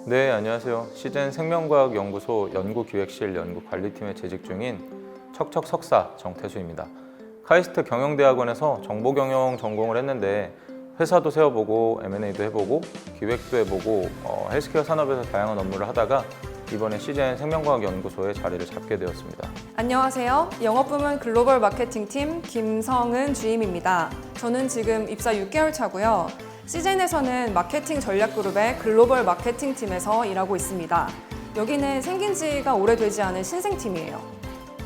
네, 안녕하세요. 시젠 생명과학연구소 연구기획실 연구관리팀에 재직 중인 척척 석사 정태수입니다. 카이스트 경영대학원에서 정보경영 전공을 했는데 회사도 세워보고 M&A도 해보고 기획도 해보고 헬스케어 산업에서 다양한 업무를 하다가 이번에 시젠 생명과학연구소에 자리를 잡게 되었습니다. 안녕하세요. 영업부문 글로벌 마케팅팀 김성은 주임입니다. 저는 지금 입사 6개월 차고요. 시젠에서는 마케팅 전략그룹의 글로벌 마케팅팀에서 일하고 있습니다. 여기는 생긴 지가 오래되지 않은 신생팀이에요.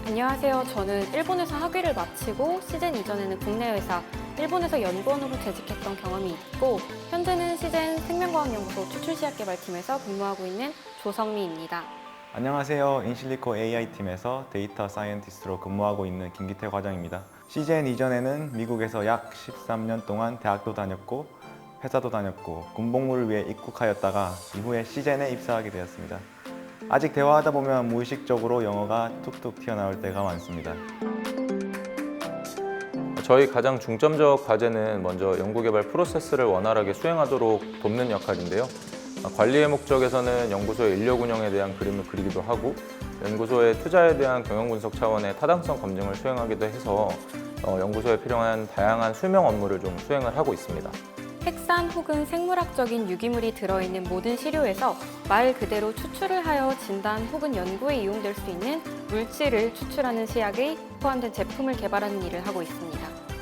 안녕하세요. 저는 일본에서 학위를 마치고 시젠 이전에는 국내 회사, 일본에서 연구원으로 재직했던 경험이 있고 현재는 시젠 생명과학연구소 추출시약개발팀에서 근무하고 있는 조성미입니다. 안녕하세요. 인실리코 AI팀에서 데이터 사이언티스트로 근무하고 있는 김기태 과장입니다. 시젠 이전에는 미국에서 약 13년 동안 대학도 다녔고 회사도 다녔고 군복무를 위해 입국하였다가 이후에 시젠에 입사하게 되었습니다. 아직 대화하다 보면 무의식적으로 영어가 툭툭 튀어나올 때가 많습니다. 저희 가장 중점적 과제는 먼저 연구개발 프로세스를 원활하게 수행하도록 돕는 역할인데요. 관리의 목적에서는 연구소의 인력 운영에 대한 그림을 그리기도 하고 연구소의 투자에 대한 경영분석 차원의 타당성 검증을 수행하기도 해서 연구소에 필요한 다양한 수명 업무를 좀 수행을 하고 있습니다. 핵산 혹은 생물학적인 유기물이 들어있는 모든 시료에서 말 그대로 추출을 하여 진단 혹은 연구에 이용될 수 있는 물질을 추출하는 시약에 포함된 제품을 개발하는 일을 하고 있습니다.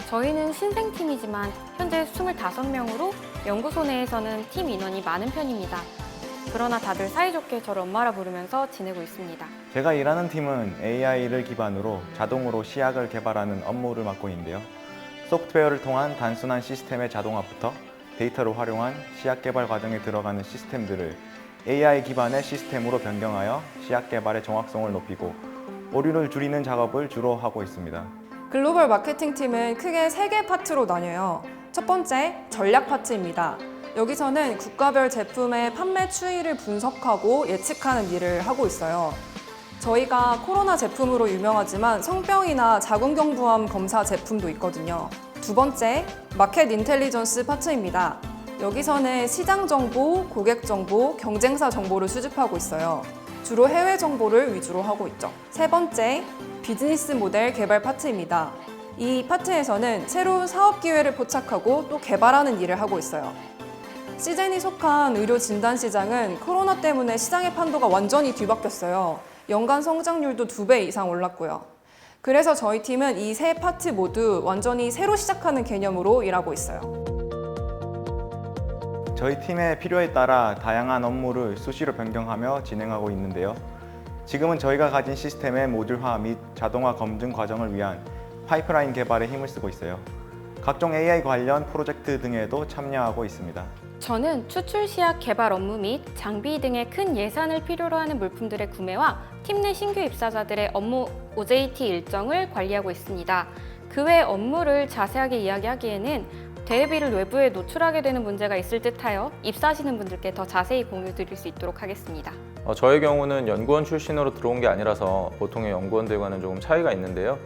저희는 신생팀이지만 현재 25명으로 연구소 내에서는 팀 인원이 많은 편입니다. 그러나 다들 사이좋게 저를 엄마라 부르면서 지내고 있습니다. 제가 일하는 팀은 AI를 기반으로 자동으로 시약을 개발하는 업무를 맡고 있는데요. 소프트웨어를 통한 단순한 시스템의 자동화부터 데이터를 활용한 시약 개발 과정에 들어가는 시스템들을 AI 기반의 시스템으로 변경하여 시약 개발의 정확성을 높이고 오류를 줄이는 작업을 주로 하고 있습니다. 글로벌 마케팅팀은 크게 3개 파트로 나뉘어요. 첫 번째, 전략 파트입니다. 여기서는 국가별 제품의 판매 추이를 분석하고 예측하는 일을 하고 있어요. 저희가 코로나 제품으로 유명하지만 성병이나 자궁경부암 검사 제품도 있거든요. 두 번째, 마켓 인텔리전스 파트입니다. 여기서는 시장 정보, 고객 정보, 경쟁사 정보를 수집하고 있어요. 주로 해외 정보를 위주로 하고 있죠. 세 번째, 비즈니스 모델 개발 파트입니다. 이 파트에서는 새로운 사업 기회를 포착하고 또 개발하는 일을 하고 있어요. 시젠이 속한 의료 진단 시장은 코로나 때문에 시장의 판도가 완전히 뒤바뀌었어요. 연간 성장률도 2배 이상 올랐고요. 그래서 저희 팀은 이 세 파트 모두 완전히 새로 시작하는 개념으로 일하고 있어요. 저희 팀의 필요에 따라 다양한 업무를 수시로 변경하며 진행하고 있는데요. 지금은 저희가 가진 시스템의 모듈화 및 자동화 검증 과정을 위한 파이프라인 개발에 힘을 쓰고 있어요. 각종 AI 관련 프로젝트 등에도 참여하고 있습니다. 저는 추출 시약 개발 업무 및 장비 등의 큰 예산을 필요로 하는 물품들의 구매와 팀 내 신규 입사자들의 업무 OJT 일정을 관리하고 있습니다. 그 외 업무를 자세하게 이야기하기에는 대회비를 외부에 노출하게 되는 문제가 있을 듯하여 입사하시는 분들께 더 자세히 공유드릴 수 있도록 하겠습니다. 저의 경우는 연구원 출신으로 들어온 게 아니라서 보통의 연구원들과는 조금 차이가 있는데요.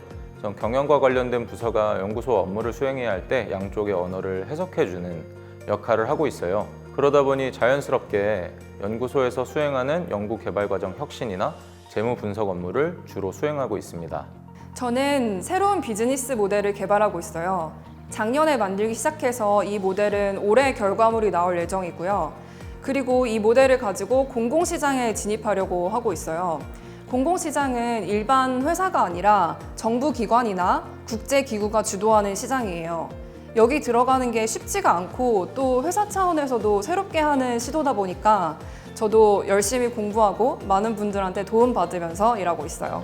전 경영과 관련된 부서가 연구소 업무를 수행해야 할 때 양쪽의 언어를 해석해주는 역할을 하고 있어요. 그러다 보니 자연스럽게 연구소에서 수행하는 연구 개발 과정 혁신이나 재무 분석 업무를 주로 수행하고 있습니다. 저는 새로운 비즈니스 모델을 개발하고 있어요. 작년에 만들기 시작해서 이 모델은 올해 결과물이 나올 예정이고요. 그리고 이 모델을 가지고 공공시장에 진입하려고 하고 있어요. 공공시장은 일반 회사가 아니라 정부기관이나 국제기구가 주도하는 시장이에요. 여기 들어가는 게 쉽지가 않고 또 회사 차원에서도 새롭게 하는 시도다 보니까 저도 열심히 공부하고 많은 분들한테 도움받으면서 일하고 있어요.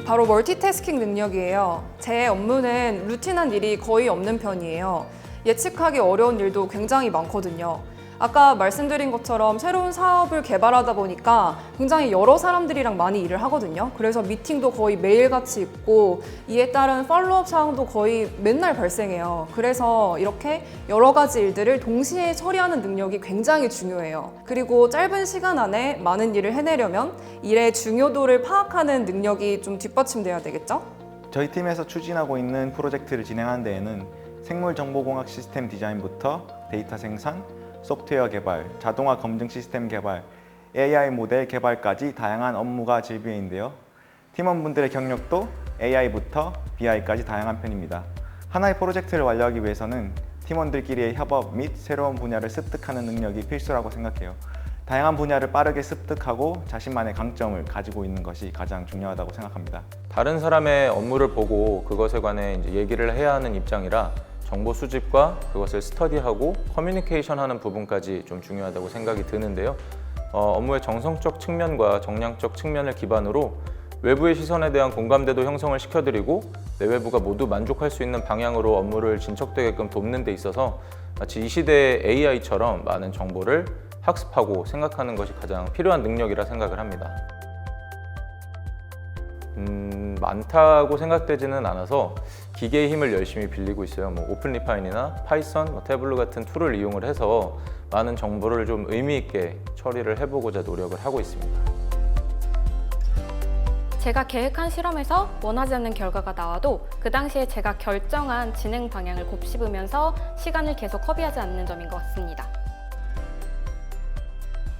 바로 멀티태스킹 능력이에요. 제 업무는 루틴한 일이 거의 없는 편이에요. 예측하기 어려운 일도 굉장히 많거든요. 아까 말씀드린 것처럼 새로운 사업을 개발하다 보니까 굉장히 여러 사람들이랑 많이 일을 하거든요. 그래서 미팅도 거의 매일같이 있고 이에 따른 팔로업 사항도 거의 맨날 발생해요. 그래서 이렇게 여러 가지 일들을 동시에 처리하는 능력이 굉장히 중요해요. 그리고 짧은 시간 안에 많은 일을 해내려면 일의 중요도를 파악하는 능력이 좀 뒷받침돼야 되겠죠? 저희 팀에서 추진하고 있는 프로젝트를 진행하는 데에는 생물정보공학 시스템 디자인부터 데이터 생산, 소프트웨어 개발, 자동화 검증 시스템 개발, AI 모델 개발까지 다양한 업무가 질비해인데요. 팀원분들의 경력도 AI부터 BI까지 다양한 편입니다. 하나의 프로젝트를 완료하기 위해서는 팀원들끼리의 협업 및 새로운 분야를 습득하는 능력이 필수라고 생각해요. 다양한 분야를 빠르게 습득하고 자신만의 강점을 가지고 있는 것이 가장 중요하다고 생각합니다. 다른 사람의 업무를 보고 그것에 관해 이제 얘기를 해야 하는 입장이라 정보 수집과 그것을 스터디하고 커뮤니케이션하는 부분까지 좀 중요하다고 생각이 드는데요. 업무의 정성적 측면과 정량적 측면을 기반으로 외부의 시선에 대한 공감대도 형성을 시켜드리고 내외부가 모두 만족할 수 있는 방향으로 업무를 진척되게끔 돕는 데 있어서 마치 이 시대의 AI처럼 많은 정보를 학습하고 생각하는 것이 가장 필요한 능력이라 생각을 합니다. 많다고 생각되지는 않아서 기계의 힘을 열심히 빌리고 있어요. 뭐 오픈리파인이나 파이썬, 태블로 같은 툴을 이용을 해서 많은 정보를 좀 의미 있게 처리를 해보고자 노력을 하고 있습니다. 제가 계획한 실험에서 원하지 않는 결과가 나와도 그 당시에 제가 결정한 진행 방향을 곱씹으면서 시간을 계속 허비하지 않는 점인 것 같습니다.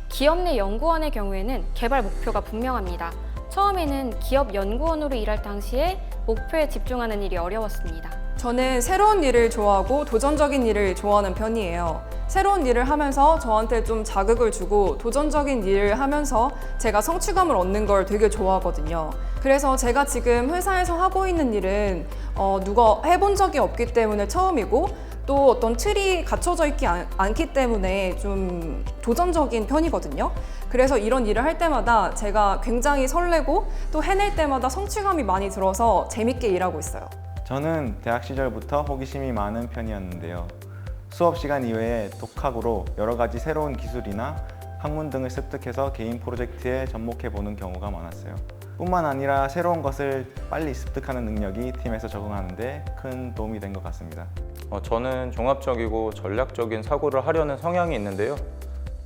기업 내 연구원의 경우에는 개발 목표가 분명합니다. 처음에는 기업 연구원으로 일할 당시에 목표에 집중하는 일이 어려웠습니다. 저는 새로운 일을 좋아하고 도전적인 일을 좋아하는 편이에요. 새로운 일을 하면서 저한테 좀 자극을 주고 도전적인 일을 하면서 제가 성취감을 얻는 걸 되게 좋아하거든요. 그래서 제가 지금 회사에서 하고 있는 일은 누가 해본 적이 없기 때문에 처음이고 또 어떤 틀이 갖춰져 있지 않기 때문에 좀 도전적인 편이거든요. 그래서 이런 일을 할 때마다 제가 굉장히 설레고 또 해낼 때마다 성취감이 많이 들어서 재밌게 일하고 있어요. 저는 대학 시절부터 호기심이 많은 편이었는데요. 수업 시간 이외에 독학으로 여러 가지 새로운 기술이나 학문 등을 습득해서 개인 프로젝트에 접목해 보는 경우가 많았어요. 뿐만 아니라 새로운 것을 빨리 습득하는 능력이 팀에서 적응하는 데 큰 도움이 된 것 같습니다. 저는 종합적이고 전략적인 사고를 하려는 성향이 있는데요.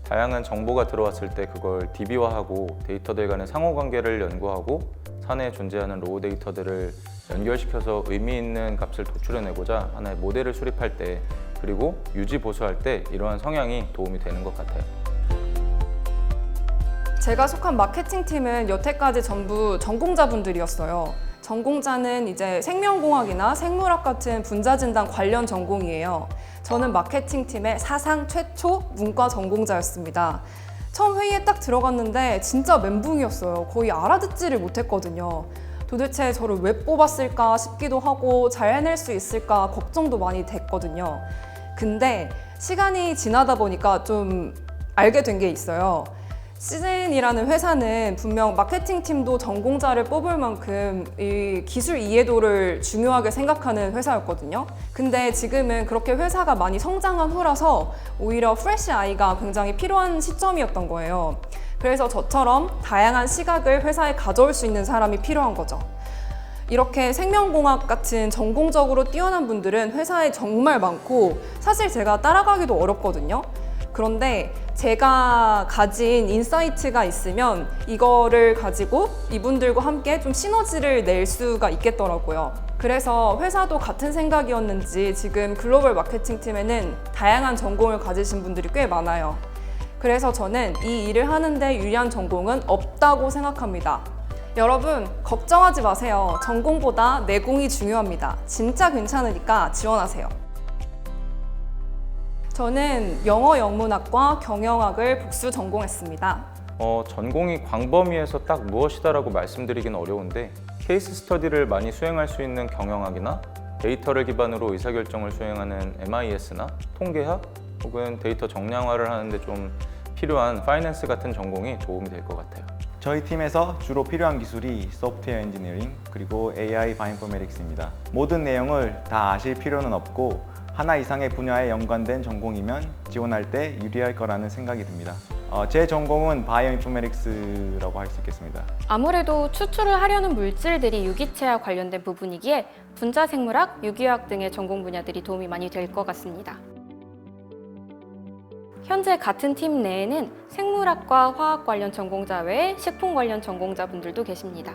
다양한 정보가 들어왔을 때 그걸 DB화하고 데이터들 간의 상호관계를 연구하고 사내에 존재하는 로우 데이터들을 연결시켜서 의미 있는 값을 도출해내고자 하나의 모델을 수립할 때 그리고 유지 보수할 때 이러한 성향이 도움이 되는 것 같아요. 제가 속한 마케팅팀은 여태까지 전부 전공자분들이었어요. 전공자는 이제 생명공학이나 생물학 같은 분자진단 관련 전공이에요. 저는 마케팅팀의 사상 최초 문과 전공자였습니다. 처음 회의에 딱 들어갔는데 진짜 멘붕이었어요. 거의 알아듣지를 못했거든요. 도대체 저를 왜 뽑았을까 싶기도 하고 잘 해낼 수 있을까 걱정도 많이 됐거든요. 근데 시간이 지나다 보니까 좀 알게 된 게 있어요. 시즌이라는 회사는 분명 마케팅팀도 전공자를 뽑을 만큼 이 기술 이해도를 중요하게 생각하는 회사였거든요. 근데 지금은 그렇게 회사가 많이 성장한 후라서 오히려 프레시 아이가 굉장히 필요한 시점이었던 거예요. 그래서 저처럼 다양한 시각을 회사에 가져올 수 있는 사람이 필요한 거죠. 이렇게 생명공학 같은 전공적으로 뛰어난 분들은 회사에 정말 많고 사실 제가 따라가기도 어렵거든요. 그런데 제가 가진 인사이트가 있으면 이거를 가지고 이분들과 함께 좀 시너지를 낼 수가 있겠더라고요. 그래서 회사도 같은 생각이었는지 지금 글로벌 마케팅 팀에는 다양한 전공을 가지신 분들이 꽤 많아요. 그래서 저는 이 일을 하는데 유리한 전공은 없다고 생각합니다. 여러분, 걱정하지 마세요. 전공보다 내공이 중요합니다. 진짜 괜찮으니까 지원하세요. 저는 영어 영문학과 경영학을 복수 전공했습니다. 전공이 광범위해서 딱 무엇이다라고 말씀드리기는 어려운데 케이스 스터디를 많이 수행할 수 있는 경영학이나 데이터를 기반으로 의사결정을 수행하는 MIS나 통계학 혹은 데이터 정량화를 하는데 좀 필요한 파이낸스 같은 전공이 도움이 될 것 같아요. 저희 팀에서 주로 필요한 기술이 소프트웨어 엔지니어링 그리고 AI 바이오인포메틱스입니다. 모든 내용을 다 아실 필요는 없고 하나 이상의 분야에 연관된 전공이면 지원할 때 유리할 거라는 생각이 듭니다. 제 전공은 바이오인포메틱스라고 할 수 있겠습니다. 아무래도 추출을 하려는 물질들이 유기체와 관련된 부분이기에 분자생물학, 유기화학 등의 전공 분야들이 도움이 많이 될 것 같습니다. 현재 같은 팀 내에는 생물학과 화학 관련 전공자 외에 식품 관련 전공자분들도 계십니다.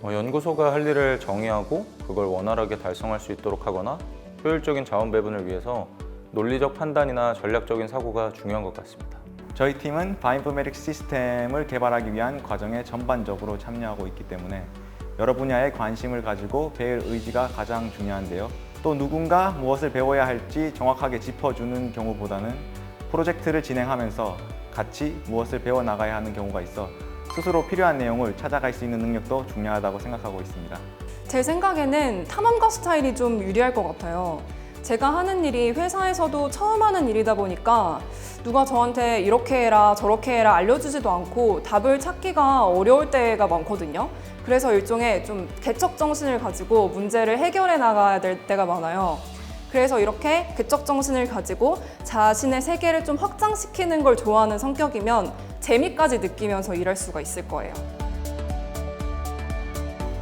연구소가 할 일을 정의하고 그걸 원활하게 달성할 수 있도록 하거나 효율적인 자원 배분을 위해서 논리적 판단이나 전략적인 사고가 중요한 것 같습니다. 저희 팀은 바이오인포메틱 시스템을 개발하기 위한 과정에 전반적으로 참여하고 있기 때문에 여러 분야에 관심을 가지고 배울 의지가 가장 중요한데요. 또 누군가 무엇을 배워야 할지 정확하게 짚어주는 경우보다는 프로젝트를 진행하면서 같이 무엇을 배워나가야 하는 경우가 있어 스스로 필요한 내용을 찾아갈 수 있는 능력도 중요하다고 생각하고 있습니다. 제 생각에는 탐험가 스타일이 좀 유리할 것 같아요. 제가 하는 일이 회사에서도 처음 하는 일이다 보니까 누가 저한테 이렇게 해라 저렇게 해라 알려주지도 않고 답을 찾기가 어려울 때가 많거든요. 그래서 일종의 좀 개척 정신을 가지고 문제를 해결해 나가야 될 때가 많아요. 그래서 이렇게 개척 정신을 가지고 자신의 세계를 좀 확장시키는 걸 좋아하는 성격이면 재미까지 느끼면서 일할 수가 있을 거예요.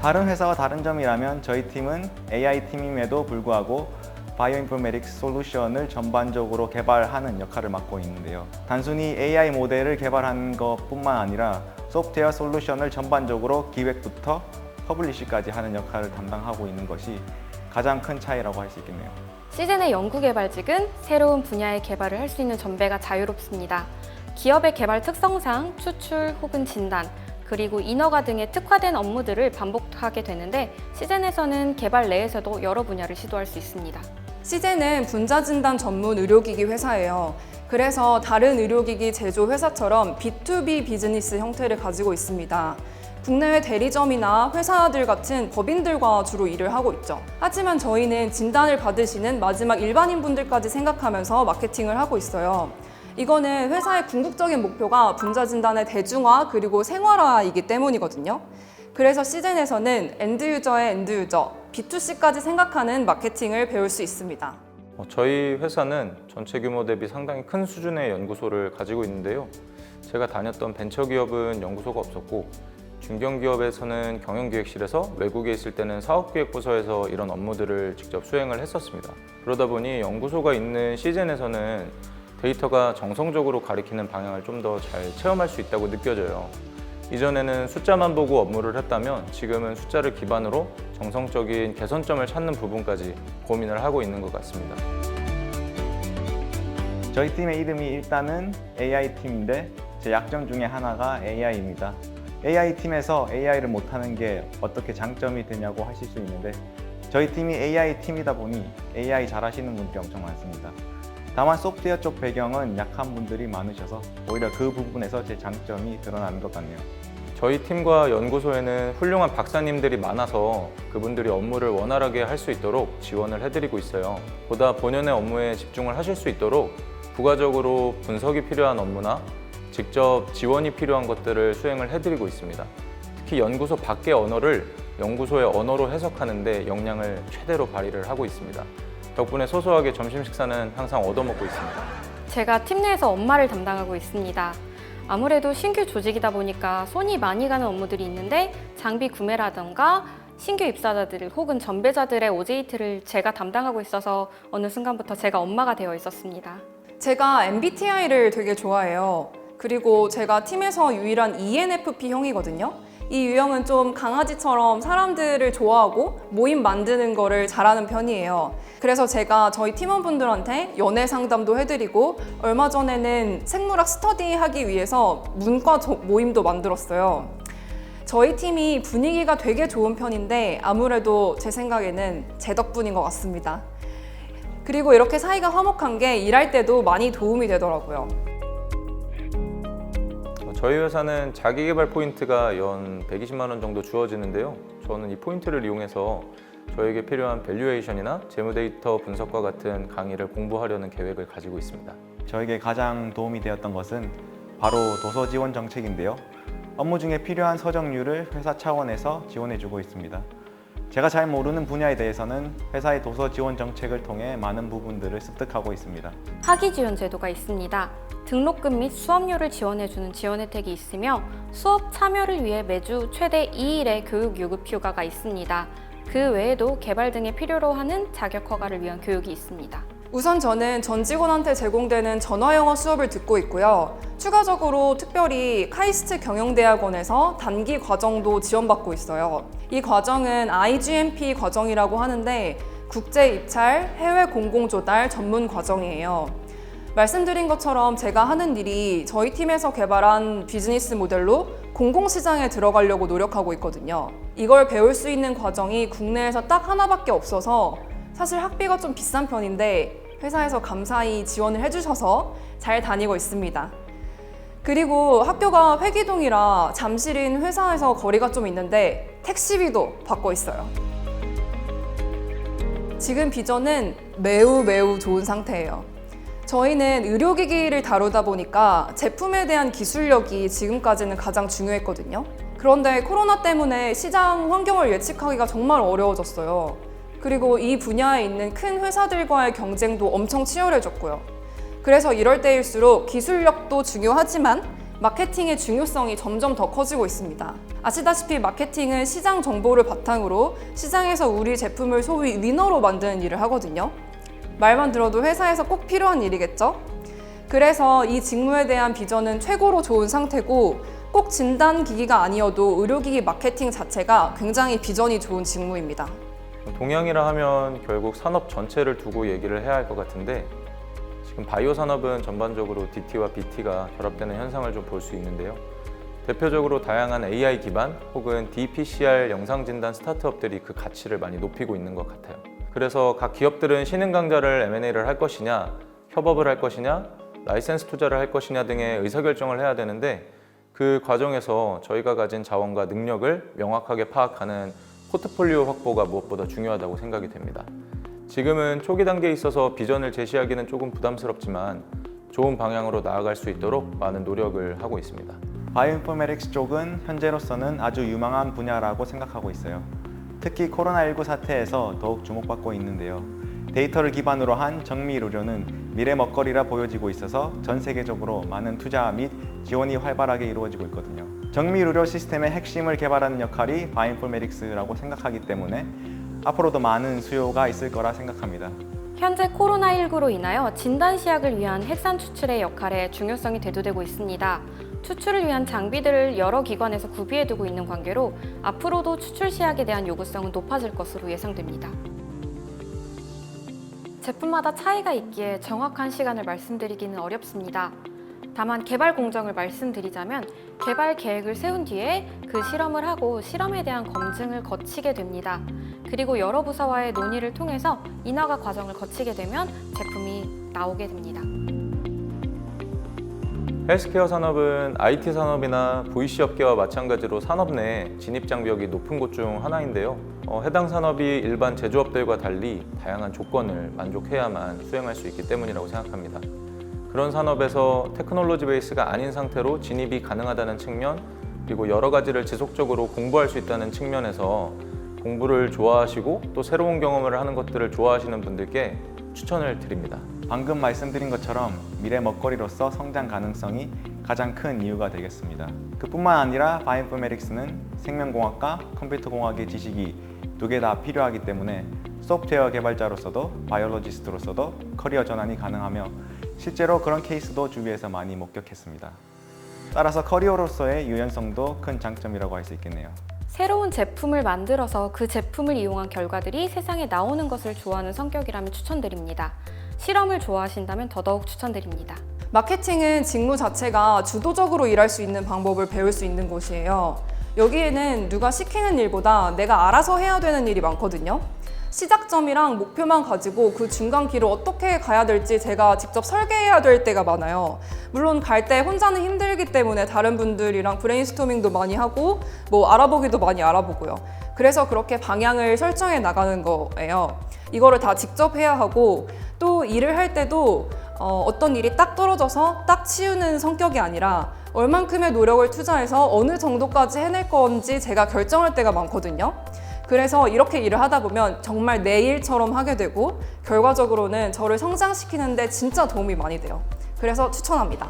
다른 회사와 다른 점이라면 저희 팀은 AI 팀임에도 불구하고 바이오인포메틱 솔루션을 전반적으로 개발하는 역할을 맡고 있는데요. 단순히 AI 모델을 개발하는 것뿐만 아니라 소프트웨어 솔루션을 전반적으로 기획부터 퍼블리시까지 하는 역할을 담당하고 있는 것이 가장 큰 차이라고 할 수 있겠네요. 시즌의 연구개발직은 새로운 분야의 개발을 할 수 있는 전배가 자유롭습니다. 기업의 개발 특성상 추출 혹은 진단, 그리고 인허가 등의 특화된 업무들을 반복하게 되는데 시즌에서는 개발 내에서도 여러 분야를 시도할 수 있습니다. 시젠은 분자진단 전문 의료기기 회사예요. 그래서 다른 의료기기 제조 회사처럼 B2B 비즈니스 형태를 가지고 있습니다. 국내외 대리점이나 회사들 같은 법인들과 주로 일을 하고 있죠. 하지만 저희는 진단을 받으시는 마지막 일반인분들까지 생각하면서 마케팅을 하고 있어요. 이거는 회사의 궁극적인 목표가 분자진단의 대중화 그리고 생활화이기 때문이거든요. 그래서 시즌에서는 엔드유저의 엔드유저, B2C까지 생각하는 마케팅을 배울 수 있습니다. 저희 회사는 전체 규모 대비 상당히 큰 수준의 연구소를 가지고 있는데요. 제가 다녔던 벤처기업은 연구소가 없었고 중견기업에서는 경영기획실에서 외국에 있을 때는 사업기획부서에서 이런 업무들을 직접 수행을 했었습니다. 그러다 보니 연구소가 있는 시즌에서는 데이터가 정성적으로 가리키는 방향을 좀 더 잘 체험할 수 있다고 느껴져요. 이전에는 숫자만 보고 업무를 했다면 지금은 숫자를 기반으로 정성적인 개선점을 찾는 부분까지 고민을 하고 있는 것 같습니다. 저희 팀의 이름이 일단은 AI팀인데 제 약점 중에 하나가 AI입니다. AI팀에서 AI를 못하는 게 어떻게 장점이 되냐고 하실 수 있는데 저희 팀이 AI팀이다 보니 AI 잘하시는 분들이 엄청 많습니다. 다만 소프트웨어 쪽 배경은 약한 분들이 많으셔서 오히려 그 부분에서 제 장점이 드러나는 것 같네요. 저희 팀과 연구소에는 훌륭한 박사님들이 많아서 그분들이 업무를 원활하게 할 수 있도록 지원을 해드리고 있어요. 보다 본연의 업무에 집중을 하실 수 있도록 부가적으로 분석이 필요한 업무나 직접 지원이 필요한 것들을 수행을 해드리고 있습니다. 특히 연구소 밖의 언어를 연구소의 언어로 해석하는 데 역량을 최대로 발휘를 하고 있습니다. 덕분에 소소하게 점심 식사는 항상 얻어먹고 있습니다. 제가 팀 내에서 업무를 담당하고 있습니다. 아무래도 신규 조직이다 보니까 손이 많이 가는 업무들이 있는데 장비 구매라던가 신규 입사자들 혹은 전배자들의 OJT를 제가 담당하고 있어서 어느 순간부터 제가 엄마가 되어 있었습니다. 제가 MBTI를 되게 좋아해요. 그리고 제가 팀에서 유일한 ENFP형이거든요. 이 유형은 좀 강아지처럼 사람들을 좋아하고 모임 만드는 거를 잘하는 편이에요. 그래서 제가 저희 팀원분들한테 연애 상담도 해드리고 얼마 전에는 생물학 스터디 하기 위해서 문과 모임도 만들었어요. 저희 팀이 분위기가 되게 좋은 편인데 아무래도 제 생각에는 제 덕분인 것 같습니다. 그리고 이렇게 사이가 화목한 게 일할 때도 많이 도움이 되더라고요. 저희 회사는 자기개발 포인트가 연 120만 원 정도 주어지는데요. 저는 이 포인트를 이용해서 저에게 필요한 밸류에이션이나 재무 데이터 분석과 같은 강의를 공부하려는 계획을 가지고 있습니다. 저에게 가장 도움이 되었던 것은 바로 도서 지원 정책인데요. 업무 중에 필요한 서적류를 회사 차원에서 지원해주고 있습니다. 제가 잘 모르는 분야에 대해서는 회사의 도서 지원 정책을 통해 많은 부분들을 습득하고 있습니다. 학위 지원 제도가 있습니다. 등록금 및 수업료를 지원해주는 지원 혜택이 있으며 수업 참여를 위해 매주 최대 2일의 교육 유급 휴가가 있습니다. 그 외에도 개발 등에 필요로 하는 자격 허가를 위한 교육이 있습니다. 우선 저는 전 직원한테 제공되는 전화영어 수업을 듣고 있고요. 추가적으로 특별히 카이스트 경영대학원에서 단기 과정도 지원받고 있어요. 이 과정은 IGMP 과정이라고 하는데 국제 입찰, 해외 공공 조달 전문 과정이에요. 말씀드린 것처럼 제가 하는 일이 저희 팀에서 개발한 비즈니스 모델로 공공시장에 들어가려고 노력하고 있거든요. 이걸 배울 수 있는 과정이 국내에서 딱 하나밖에 없어서 사실 학비가 좀 비싼 편인데 회사에서 감사히 지원을 해주셔서 잘 다니고 있습니다. 그리고 학교가 회기동이라 잠실인 회사에서 거리가 좀 있는데 택시비도 받고 있어요. 지금 비전은 매우 좋은 상태예요. 저희는 의료기기를 다루다 보니까 제품에 대한 기술력이 지금까지는 가장 중요했거든요. 그런데 코로나 때문에 시장 환경을 예측하기가 정말 어려워졌어요. 그리고 이 분야에 있는 큰 회사들과의 경쟁도 엄청 치열해졌고요. 그래서 이럴 때일수록 기술력도 중요하지만 마케팅의 중요성이 점점 더 커지고 있습니다. 아시다시피 마케팅은 시장 정보를 바탕으로 시장에서 우리 제품을 소위 위너로 만드는 일을 하거든요. 말만 들어도 회사에서 꼭 필요한 일이겠죠? 그래서 이 직무에 대한 비전은 최고로 좋은 상태고 꼭 진단기기가 아니어도 의료기기 마케팅 자체가 굉장히 비전이 좋은 직무입니다. 동향이라 하면 결국 산업 전체를 두고 얘기를 해야 할 것 같은데 지금 바이오 산업은 전반적으로 DT와 BT가 결합되는 현상을 좀 볼 수 있는데요. 대표적으로 다양한 AI 기반 혹은 dPCR 영상 진단 스타트업들이 그 가치를 많이 높이고 있는 것 같아요. 그래서 각 기업들은 신흥 강자를 M&A를 할 것이냐, 협업을 할 것이냐, 라이센스 투자를 할 것이냐 등의 의사결정을 해야 되는데 그 과정에서 저희가 가진 자원과 능력을 명확하게 파악하는 포트폴리오 확보가 무엇보다 중요하다고 생각이 됩니다. 지금은 초기 단계에 있어서 비전을 제시하기는 조금 부담스럽지만 좋은 방향으로 나아갈 수 있도록 많은 노력을 하고 있습니다. 바이오인포메틱스 쪽은 현재로서는 아주 유망한 분야라고 생각하고 있어요. 특히 코로나19 사태에서 더욱 주목받고 있는데요. 데이터를 기반으로 한 정밀 의료는 미래 먹거리라 보여지고 있어서 전 세계적으로 많은 투자 및 지원이 활발하게 이루어지고 있거든요. 정밀 의료 시스템의 핵심을 개발하는 역할이 바이오인포메틱스라고 생각하기 때문에 앞으로도 많은 수요가 있을 거라 생각합니다. 현재 코로나19로 인하여 진단시약을 위한 핵산 추출의 역할에 중요성이 대두되고 있습니다. 추출을 위한 장비들을 여러 기관에서 구비해두고 있는 관계로 앞으로도 추출 시약에 대한 요구성은 높아질 것으로 예상됩니다. 제품마다 차이가 있기에 정확한 시간을 말씀드리기는 어렵습니다. 다만 개발 공정을 말씀드리자면 개발 계획을 세운 뒤에 그 실험을 하고 실험에 대한 검증을 거치게 됩니다. 그리고 여러 부서와의 논의를 통해서 인허가 과정을 거치게 되면 제품이 나오게 됩니다. 헬스케어 산업은 IT 산업이나 VC 업계와 마찬가지로 산업 내 진입 장벽이 높은 곳 중 하나인데요. 해당 산업이 일반 제조업들과 달리 다양한 조건을 만족해야만 수행할 수 있기 때문이라고 생각합니다. 그런 산업에서 테크놀로지 베이스가 아닌 상태로 진입이 가능하다는 측면, 그리고 여러 가지를 지속적으로 공부할 수 있다는 측면에서 공부를 좋아하시고 또 새로운 경험을 하는 것들을 좋아하시는 분들께 추천을 드립니다. 방금 말씀드린 것처럼 미래 먹거리로서 성장 가능성이 가장 큰 이유가 되겠습니다. 그뿐만 아니라 바이오인포메틱스는 생명공학과 컴퓨터공학의 지식이 두 개 다 필요하기 때문에 소프트웨어 개발자로서도 바이올로지스트로서도 커리어 전환이 가능하며 실제로 그런 케이스도 주위에서 많이 목격했습니다. 따라서 커리어로서의 유연성도 큰 장점이라고 할 수 있겠네요. 새로운 제품을 만들어서 그 제품을 이용한 결과들이 세상에 나오는 것을 좋아하는 성격이라면 추천드립니다. 실험을 좋아하신다면 더더욱 추천드립니다. 마케팅은 직무 자체가 주도적으로 일할 수 있는 방법을 배울 수 있는 곳이에요. 여기에는 누가 시키는 일보다 내가 알아서 해야 되는 일이 많거든요. 시작점이랑 목표만 가지고 그 중간 길을 어떻게 가야 될지 제가 직접 설계해야 될 때가 많아요. 물론 갈 때 혼자는 힘들기 때문에 다른 분들이랑 브레인스토밍도 많이 하고 뭐 알아보기도 많이 알아보고요. 그래서 그렇게 방향을 설정해 나가는 거예요. 이거를 다 직접 해야 하고 또 일을 할 때도 어떤 일이 딱 떨어져서 딱 치우는 성격이 아니라 얼만큼의 노력을 투자해서 어느 정도까지 해낼 건지 제가 결정할 때가 많거든요. 그래서 이렇게 일을 하다 보면 정말 내 일처럼 하게 되고 결과적으로는 저를 성장시키는데 진짜 도움이 많이 돼요. 그래서 추천합니다.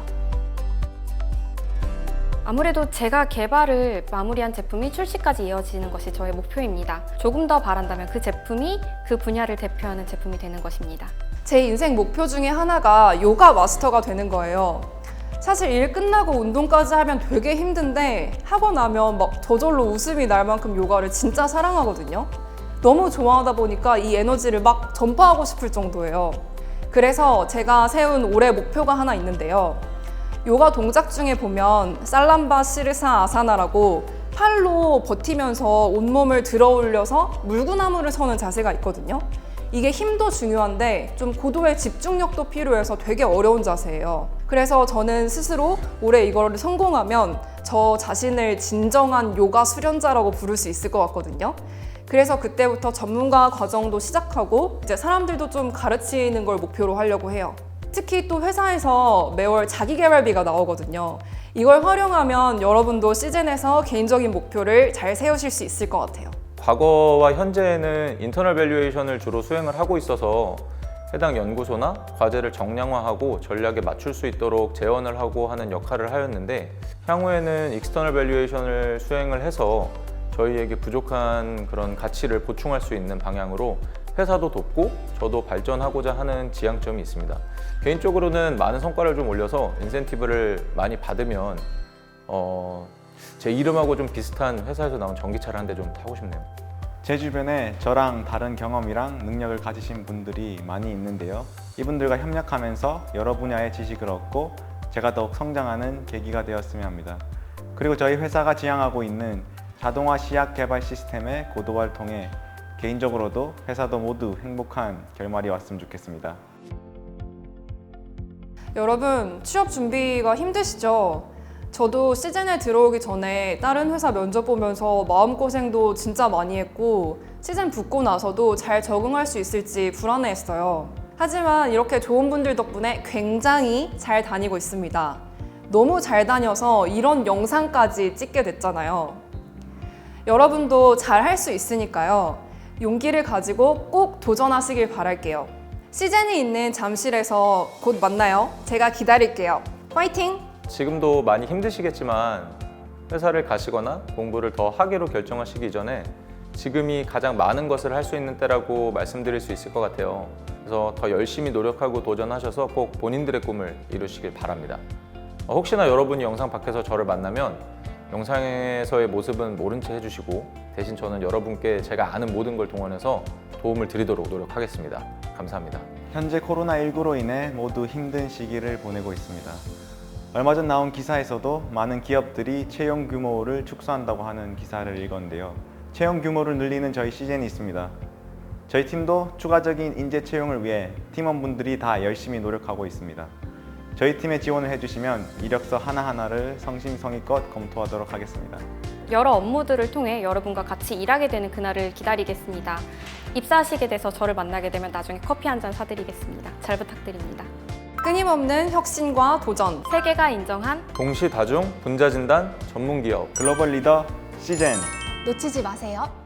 아무래도 제가 개발을 마무리한 제품이 출시까지 이어지는 것이 저의 목표입니다. 조금 더 바란다면 그 제품이 그 분야를 대표하는 제품이 되는 것입니다. 제 인생 목표 중에 하나가 요가 마스터가 되는 거예요. 사실 일 끝나고 운동까지 하면 되게 힘든데 하고 나면 막 저절로 웃음이 날 만큼 요가를 진짜 사랑하거든요. 너무 좋아하다 보니까 이 에너지를 막 전파하고 싶을 정도예요. 그래서 제가 세운 올해 목표가 하나 있는데요. 요가 동작 중에 보면 살람바 시르사 아사나라고 팔로 버티면서 온몸을 들어 올려서 물구나무를 서는 자세가 있거든요. 이게 힘도 중요한데 좀 고도의 집중력도 필요해서 되게 어려운 자세예요. 그래서 저는 스스로 올해 이거를 성공하면 저 자신을 진정한 요가 수련자라고 부를 수 있을 것 같거든요. 그래서 그때부터 전문가 과정도 시작하고 이제 사람들도 좀 가르치는 걸 목표로 하려고 해요. 특히 또 회사에서 매월 자기계발비가 나오거든요. 이걸 활용하면 여러분도 시즌에서 개인적인 목표를 잘 세우실 수 있을 것 같아요. 과거와 현재에는 인터널 밸류에이션을 주로 수행을 하고 있어서 해당 연구소나 과제를 정량화하고 전략에 맞출 수 있도록 재원을 하고 하는 역할을 하였는데, 향후에는 익스터널 밸류에이션을 수행을 해서 저희에게 부족한 그런 가치를 보충할 수 있는 방향으로 회사도 돕고 저도 발전하고자 하는 지향점이 있습니다. 개인적으로는 많은 성과를 좀 올려서 인센티브를 많이 받으면 제 이름하고 좀 비슷한 회사에서 나온 전기차를 한 대 좀 타고 싶네요. 제 주변에 저랑 다른 경험이랑 능력을 가지신 분들이 많이 있는데요. 이분들과 협력하면서 여러 분야의 지식을 얻고 제가 더욱 성장하는 계기가 되었으면 합니다. 그리고 저희 회사가 지향하고 있는 자동화 시약 개발 시스템의 고도화를 통해 개인적으로도 회사도 모두 행복한 결말이 왔으면 좋겠습니다. 여러분, 취업 준비가 힘드시죠? 저도 시즌에 들어오기 전에 다른 회사 면접 보면서 마음고생도 진짜 많이 했고 시즌 붙고 나서도 잘 적응할 수 있을지 불안해했어요. 하지만 이렇게 좋은 분들 덕분에 굉장히 잘 다니고 있습니다. 너무 잘 다녀서 이런 영상까지 찍게 됐잖아요. 여러분도 잘 할 수 있으니까요. 용기를 가지고 꼭 도전하시길 바랄게요. 시즌이 있는 잠실에서 곧 만나요. 제가 기다릴게요. 파이팅! 지금도 많이 힘드시겠지만 회사를 가시거나 공부를 더 하기로 결정하시기 전에 지금이 가장 많은 것을 할 수 있는 때라고 말씀드릴 수 있을 것 같아요. 그래서 더 열심히 노력하고 도전하셔서 꼭 본인들의 꿈을 이루시길 바랍니다. 혹시나 여러분이 영상 밖에서 저를 만나면 영상에서의 모습은 모른 채 해주시고 대신 저는 여러분께 제가 아는 모든 걸 동원해서 도움을 드리도록 노력하겠습니다. 감사합니다. 현재 코로나19로 인해 모두 힘든 시기를 보내고 있습니다. 얼마 전 나온 기사에서도 많은 기업들이 채용 규모를 축소한다고 하는 기사를 읽었는데요. 채용 규모를 늘리는 저희 시즌이 있습니다. 저희 팀도 추가적인 인재 채용을 위해 팀원분들이 다 열심히 노력하고 있습니다. 저희 팀에 지원을 해주시면 이력서 하나하나를 성심성의껏 검토하도록 하겠습니다. 여러 업무들을 통해 여러분과 같이 일하게 되는 그날을 기다리겠습니다. 입사하시게 돼서 저를 만나게 되면 나중에 커피 한 잔 사드리겠습니다. 잘 부탁드립니다. 끊임없는 혁신과 도전. 세계가 인정한 동시다중 분자진단 전문기업 글로벌 리더 시즌. 놓치지 마세요.